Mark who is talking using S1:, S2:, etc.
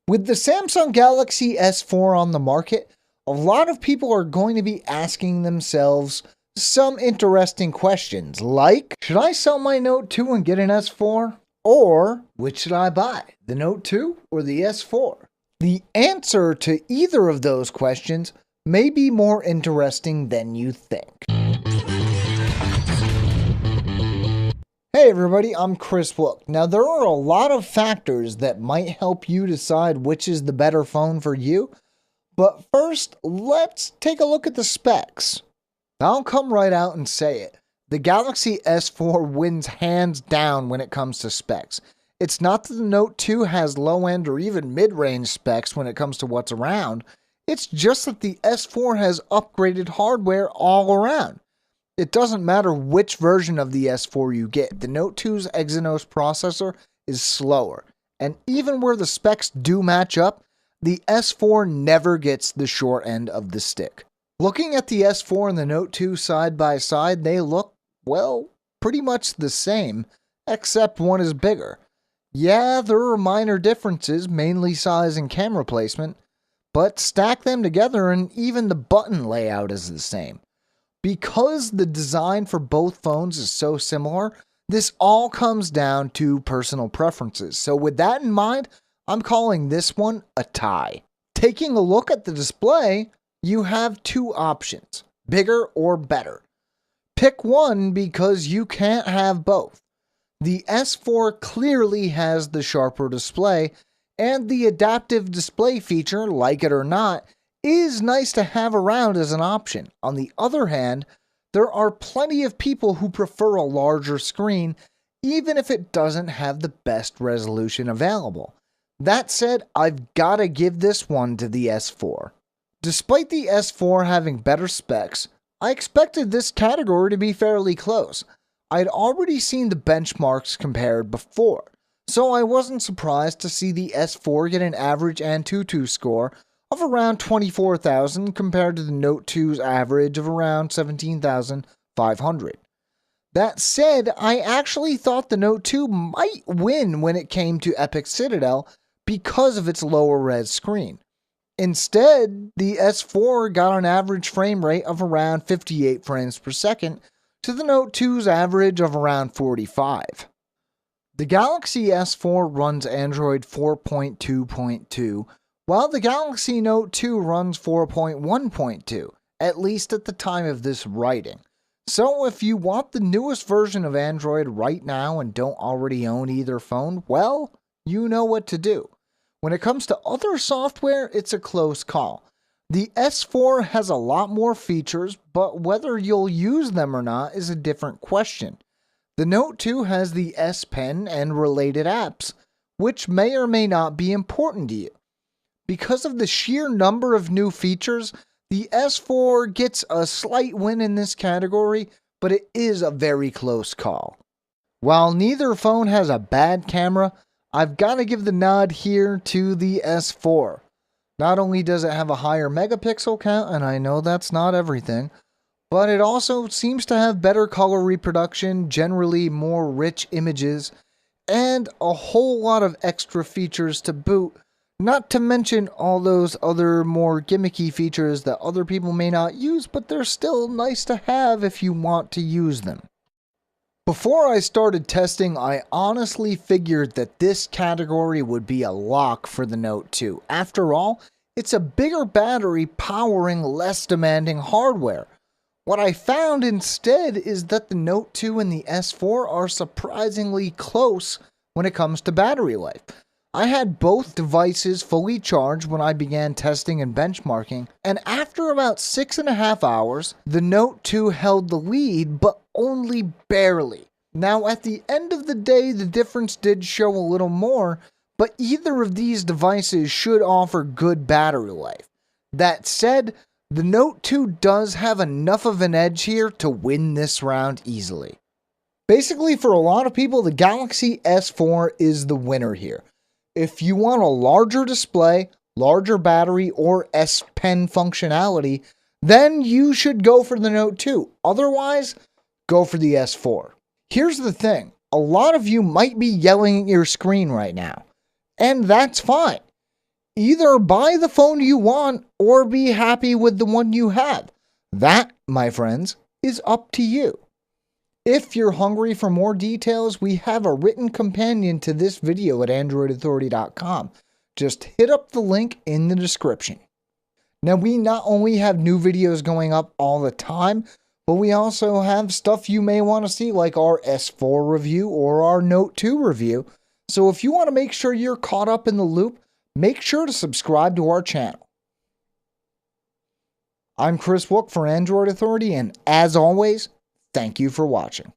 S1: With the Samsung Galaxy S4 on the market, a lot of people are going to be asking themselves some interesting questions like, should I sell my Note 2 and get an S4? Or, which should I buy, the Note 2 or the S4? The answer to either of those questions may be more interesting than you think. Hey everybody, I'm Chris Wook. Now there are a lot of factors that might help you decide which is the better phone for you, but first let's take a look at the specs. I'll come right out and say it. The Galaxy S4 wins hands down when it comes to specs. It's not that the Note 2 has low-end or even mid-range specs when it comes to what's around, it's just that the S4 has upgraded hardware all around. It doesn't matter which version of the S4 you get, the Note 2's Exynos processor is slower, and even where the specs do match up, the S4 never gets the short end of the stick. Looking at the S4 and the Note 2 side by side, they look, well, pretty much the same, except one is bigger. Yeah, there are minor differences, mainly size and camera placement, but stack them together and even the button layout is the same. Because the design for both phones is so similar, this all comes down to personal preferences. So with that in mind, I'm calling this one a tie. Taking a look at the display, you have two options, bigger or better. Pick one because you can't have both. The S4 clearly has the sharper display, and the adaptive display feature, like it or not, is nice to have around as an option. On the other hand, there are plenty of people who prefer a larger screen, even if it doesn't have the best resolution available. That said, I've gotta give this one to the S4. Despite the S4 having better specs, I expected this category to be fairly close. I'd already seen the benchmarks compared before, so I wasn't surprised to see the S4 get an average Antutu score of around 24,000 compared to the Note 2's average of around 17,500. That said, I actually thought the Note 2 might win when it came to Epic Citadel because of its lower res screen. Instead, the S4 got an average frame rate of around 58 frames per second to the Note 2's average of around 45. The Galaxy S4 runs Android 4.2.2, while the Galaxy Note 2 runs 4.1.2, at least at the time of this writing. So if you want the newest version of Android right now and don't already own either phone, well, you know what to do. When it comes to other software, it's a close call. The S4 has a lot more features, but whether you'll use them or not is a different question. The Note 2 has the S Pen and related apps, which may or may not be important to you. Because of the sheer number of new features, the S4 gets a slight win in this category, but it is a very close call. While neither phone has a bad camera, I've got to give the nod here to the S4. Not only does it have a higher megapixel count, and I know that's not everything, but it also seems to have better color reproduction, generally more rich images, and a whole lot of extra features to boot, not to mention all those other more gimmicky features that other people may not use, but they're still nice to have if you want to use them. Before I started testing, I honestly figured that this category would be a lock for the Note 2. After all, it's a bigger battery powering less demanding hardware. What I found instead is that the Note 2 and the S4 are surprisingly close when it comes to battery life. I had both devices fully charged when I began testing and benchmarking, and after about 6.5 hours, the Note 2 held the lead, but only barely. Now, at the end of the day, the difference did show a little more, but either of these devices should offer good battery life. That said, the Note 2 does have enough of an edge here to win this round easily. Basically, for a lot of people, the Galaxy S4 is the winner here. If you want a larger display, larger battery, or S Pen functionality, then you should go for the Note 2. Otherwise, go for the S4. Here's the thing. A lot of you might be yelling at your screen right now, and that's fine. Either buy the phone you want or be happy with the one you have. That, my friends, is up to you. If you're hungry for more details, we have a written companion to this video at AndroidAuthority.com. Just hit up the link in the description. Now, we not only have new videos going up all the time, but we also have stuff you may want to see, like our S4 review or our Note 2 review. So if you want to make sure you're caught up in the loop, make sure to subscribe to our channel. I'm Chris Wook for Android Authority, and as always, thank you for watching.